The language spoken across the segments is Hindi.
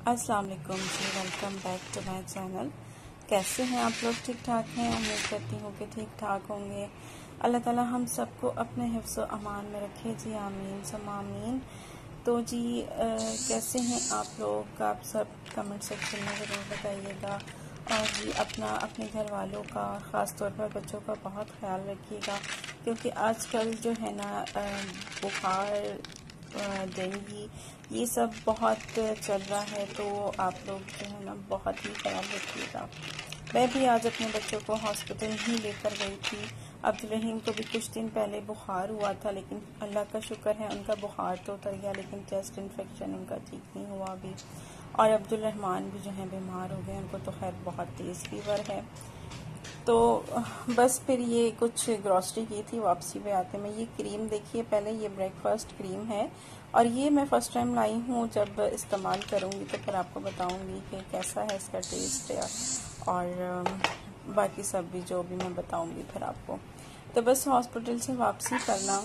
अस्सलाम वालेकुम जी, welcome back to my channel. कैसे हैं आप लोग? ठीक ठाक हैं? उम्मीद करती हूँ कि ठीक ठाक होंगे। अल्लाह ताला हम सबको अपने हिफ्ज़ व अमान में रखे जी, आमीन सम आमीन। तो जी कैसे हैं आप लोग? आप सब कमेंट सेक्शन में ज़रूर बताइएगा। और जी अपना अपने घर वालों का, ख़ास तौर पर बच्चों का बहुत ख्याल रखिएगा, क्योंकि आजकल जो है ना बुखार, डेंगू, ये सब बहुत चल रहा है। तो आप लोग जो है ना बहुत ही ख्याल रखिएगा। मैं भी आज अपने बच्चों को हॉस्पिटल ही लेकर गई थी। अब्दुल रहीम को भी कुछ दिन पहले बुखार हुआ था, लेकिन अल्लाह का शुक्र है उनका बुखार तो उतर गया, लेकिन चेस्ट इन्फेक्शन उनका ठीक नहीं हुआ अभी। और अब्दुल रहमान भी जो है बीमार हो गए, उनको तो खैर बहुत तेज़ फीवर है। तो बस फिर ये कुछ ग्रॉसरी की थी, वापसी पे आते में ये क्रीम देखिए, पहले ये ब्रेकफास्ट क्रीम है और ये मैं फ़र्स्ट टाइम लाई हूँ। जब इस्तेमाल करूँगी तो फिर आपको बताऊँगी कि कैसा है इसका टेस्ट है, और बाकी सब भी जो भी मैं बताऊँगी फिर आपको। तो बस हॉस्पिटल से वापसी करना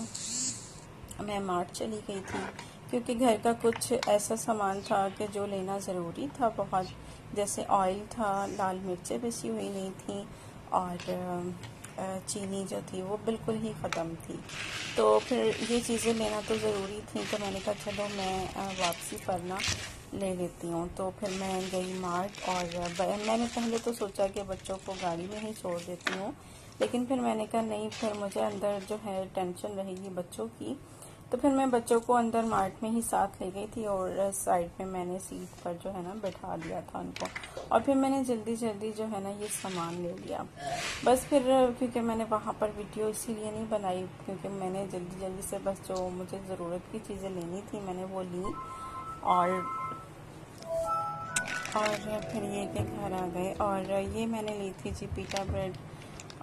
मैं मार्ट चली गई थी, क्योंकि घर का कुछ ऐसा सामान था कि जो लेना ज़रूरी था बहुत। जैसे ऑयल था, लाल मिर्चें पिसी हुई नहीं थी, और चीनी जो थी वो बिल्कुल ही ख़त्म थी। तो फिर ये चीज़ें लेना तो ज़रूरी थी, तो मैंने कहा चलो मैं वापसी पर ना ले लेती हूँ। तो फिर मैं गई मार्ट, और मैंने पहले तो सोचा कि बच्चों को गाड़ी में ही छोड़ देती हूँ, लेकिन फिर मैंने कहा नहीं, फिर मुझे अंदर जो है टेंशन रहेगी बच्चों की। तो फिर मैं बच्चों को अंदर मार्ट में ही साथ ले गई थी, और साइड में मैंने सीट पर जो है ना बैठा दिया था उनको, और फिर मैंने जल्दी जल्दी जो है ना ये सामान ले लिया। बस फिर क्योंकि मैंने वहाँ पर वीडियो इसीलिए नहीं बनाई, क्योंकि मैंने जल्दी जल्दी से बस जो मुझे ज़रूरत की चीज़ें लेनी थी मैंने वो ली, और फिर ये के घर आ गए। और ये मैंने ली थी जी पीटा ब्रेड,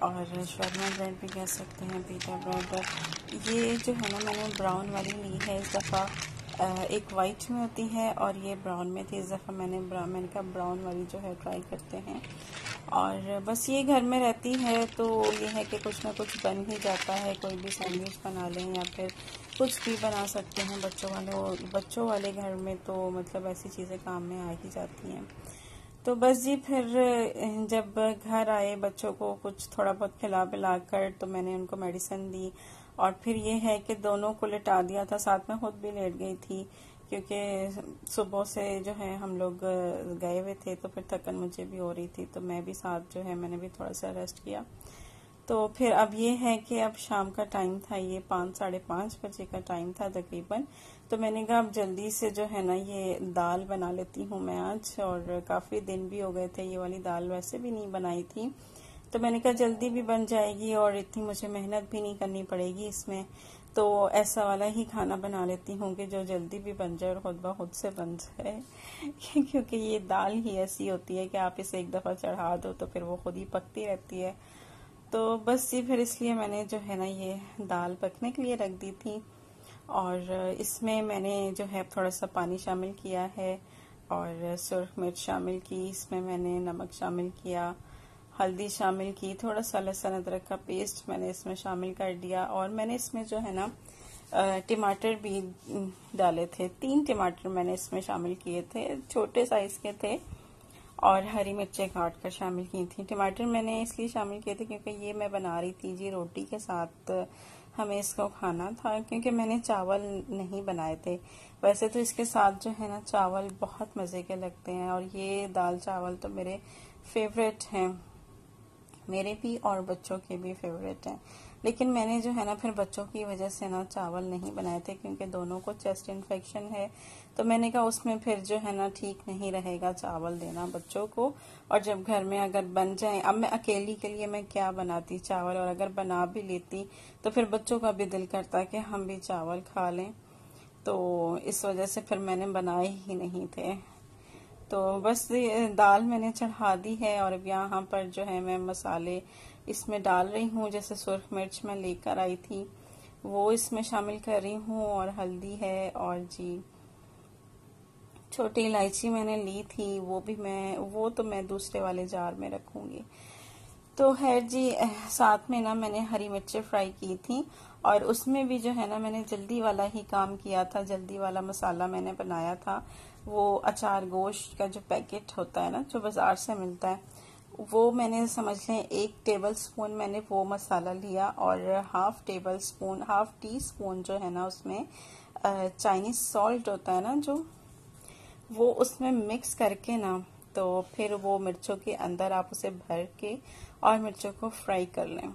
और शवर्मा ब्रेड भी कह सकते हैं, पीटा ब्रेड। ये जो है ना मैंने ब्राउन वाली ली है इस दफ़ा। एक वाइट में होती है और ये ब्राउन में थी, इस दफ़ा मैंने कहा ब्राउन वाली जो है ट्राई करते हैं। और बस ये घर में रहती है तो ये है कि कुछ ना कुछ बन ही जाता है, कोई भी सैंडविच बना लें या फिर कुछ भी बना सकते हैं। बच्चों वाले घर में तो मतलब ऐसी चीज़ें काम में आ ही जाती हैं। तो बस जी फिर जब घर आए बच्चों को कुछ थोड़ा बहुत खिला पिला कर, तो मैंने उनको मेडिसिन दी, और फिर ये है कि दोनों को लेटा दिया था, साथ में खुद भी लेट गई थी, क्योंकि सुबह से जो है हम लोग गए हुए थे, तो फिर थकन मुझे भी हो रही थी, तो मैं भी साथ जो है मैंने भी थोड़ा सा रेस्ट किया। तो फिर अब ये है कि अब शाम का टाइम था, ये 5-5:30 बजे का टाइम था तकरीबन। तो मैंने कहा अब जल्दी से जो है ना ये दाल बना लेती हूँ मैं आज, और काफ़ी दिन भी हो गए थे, ये वाली दाल वैसे भी नहीं बनाई थी। तो मैंने कहा जल्दी भी बन जाएगी और इतनी मुझे मेहनत भी नहीं करनी पड़ेगी इसमें, तो ऐसा वाला ही खाना बना लेती हूँ कि जो जल्दी भी बन जाए और खुद ब खुद से बन जाए। क्योंकि ये दाल ही ऐसी होती है कि आप इसे एक दफ़ा चढ़ा दो तो फिर वो खुद ही पकती रहती है। तो बस ये फिर इसलिए मैंने जो है ना ये दाल पकने के लिए रख दी थी, और इसमें मैंने जो है थोड़ा सा पानी शामिल किया है, और सुर्ख मिर्च शामिल की, इसमें मैंने नमक शामिल किया, हल्दी शामिल की, थोड़ा सा लहसुन अदरक का पेस्ट मैंने इसमें शामिल कर दिया, और मैंने इसमें जो है ना टमाटर भी डाले थे। 3 टमाटर मैंने इसमें शामिल किए थे, छोटे साइज के थे, और हरी मिर्चें काट कर शामिल की थी। टमाटर मैंने इसलिए शामिल किए थे क्योंकि ये मैं बना रही थी जी रोटी के साथ, हमें इसको खाना था, क्योंकि मैंने चावल नहीं बनाए थे। वैसे तो इसके साथ जो है ना चावल बहुत मज़े के लगते हैं, और ये दाल चावल तो मेरे फेवरेट हैं, मेरे भी और बच्चों के भी फेवरेट हैं। लेकिन मैंने जो है ना फिर बच्चों की वजह से ना चावल नहीं बनाए थे, क्योंकि दोनों को चेस्ट इन्फेक्शन है, तो मैंने कहा उसमें फिर जो है ना ठीक नहीं रहेगा चावल देना बच्चों को। और जब घर में अगर बन जाए, अब मैं अकेली के लिए मैं क्या बनाती चावल, और अगर बना भी लेती तो फिर बच्चों का भी दिल करता कि हम भी चावल खा लें, तो इस वजह से फिर मैंने बनाए ही नहीं थे। तो बस दाल मैंने चढ़ा दी है, और अब यहाँ पर जो है मैं मसाले इसमें डाल रही हूँ। जैसे सुर्ख मिर्च मैं लेकर आई थी वो इसमें शामिल कर रही हूँ, और हल्दी है, और जी छोटी इलायची मैंने ली थी, वो तो मैं दूसरे वाले जार में रखूंगी। तो खैर जी, साथ में ना मैंने हरी मिर्चें फ्राई की थी, और उसमें भी जो है ना मैंने जल्दी वाला ही काम किया था, जल्दी वाला मसाला मैंने बनाया था। वो अचार गोश्त का जो पैकेट होता है ना, जो बाजार से मिलता है, वो मैंने समझ लें 1 टेबल स्पून मैंने वो मसाला लिया, और हाफ टी स्पून जो है ना उसमें चाइनीज सॉल्ट होता है ना जो, वो उसमें मिक्स करके ना, तो फिर वो मिर्चों के अंदर आप उसे भर के और मिर्चों को फ्राई कर लें।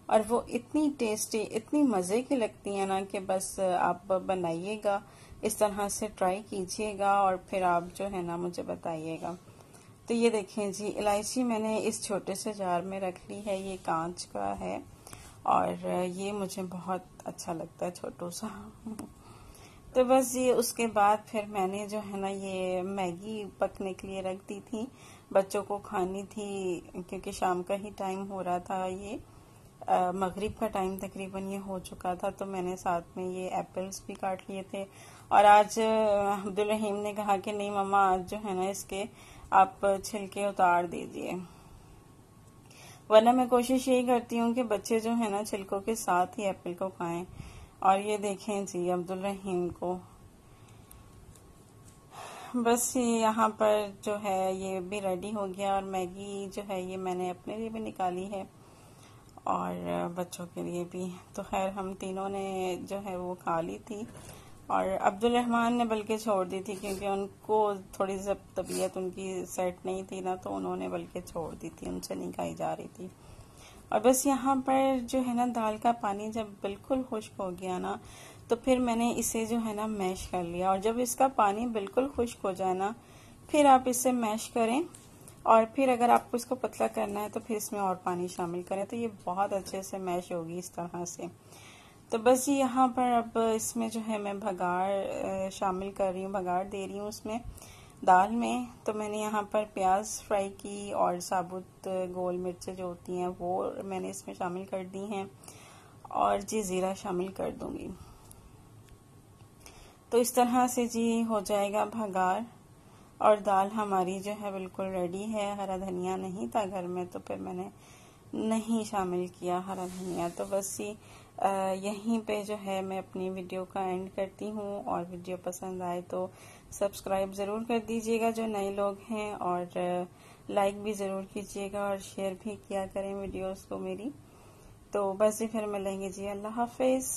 और वो इतनी टेस्टी, इतनी मज़े की लगती है ना कि बस आप बनाइएगा, इस तरह से ट्राई कीजिएगा, और फिर आप जो है ना मुझे बताइएगा। तो ये देखें जी, इलायची मैंने इस छोटे से जार में रख ली है, ये कांच का है, और ये मुझे बहुत अच्छा लगता है छोटू सा। तो बस ये उसके बाद फिर मैंने जो है ना ये मैगी पकने के लिए रख दी थी, बच्चों को खानी थी, क्योंकि शाम का ही टाइम हो रहा था, ये मगरिब का टाइम तकरीबन ये हो चुका था। तो मैंने साथ में ये एप्पल्स भी काट लिए थे, और आज अब्दुल रहीम ने कहा कि नहीं मम्मा, आज जो है ना इसके आप छिलके उतार दीजिए, वरना मैं कोशिश यही करती हूँ कि बच्चे जो है ना छिलकों के साथ ही एप्पल को खाएं। और ये देखें जी अब्दुल रहीम को, बस यहाँ पर जो है ये भी रेडी हो गया, और मैगी जो है ये मैंने अपने लिए भी निकाली है और बच्चों के लिए भी। तो खैर हम तीनों ने जो है वो खा ली थी, और अब्दुल रहमान ने बल्कि छोड़ दी थी, क्योंकि उनको थोड़ी सी तबीयत उनकी सेट नहीं थी ना, तो उन्होंने बल्कि छोड़ दी थी, उनसे नहीं खाई जा रही थी। और बस यहाँ पर जो है ना दाल का पानी जब बिल्कुल खुश्क हो गया ना, तो फिर मैंने इसे जो है ना मैश कर लिया, और जब इसका पानी बिल्कुल खुश्क हो जाए ना, फिर आप इसे मैश करें, और फिर अगर आपको इसको पतला करना है तो फिर इसमें और पानी शामिल करें, तो ये बहुत अच्छे से मैश होगी इस तरह से। तो बस ये यहाँ पर अब इसमें जो है मैं भगाड़ शामिल कर रही हूँ, भगाड़ दे रही हूँ उसमें दाल में। तो मैंने यहाँ पर प्याज फ्राई की, और साबुत गोल मिर्चें जो होती हैं वो मैंने इसमें शामिल कर दी हैं, और जी ज़ीरा शामिल कर दूंगी। तो इस तरह से जी हो जाएगा भगाड़, और दाल हमारी जो है बिल्कुल रेडी है। हरा धनिया नहीं था घर में, तो फिर मैंने नहीं शामिल किया हरा धनिया। तो बस यहीं पे जो है मैं अपनी वीडियो का एंड करती हूँ, और वीडियो पसंद आए तो सब्सक्राइब ज़रूर कर दीजिएगा जो नए लोग हैं, और लाइक भी ज़रूर कीजिएगा, और शेयर भी किया करें वीडियोस को मेरी। तो बस फिर मिलेंगे जी, अल्लाह हाफिज़।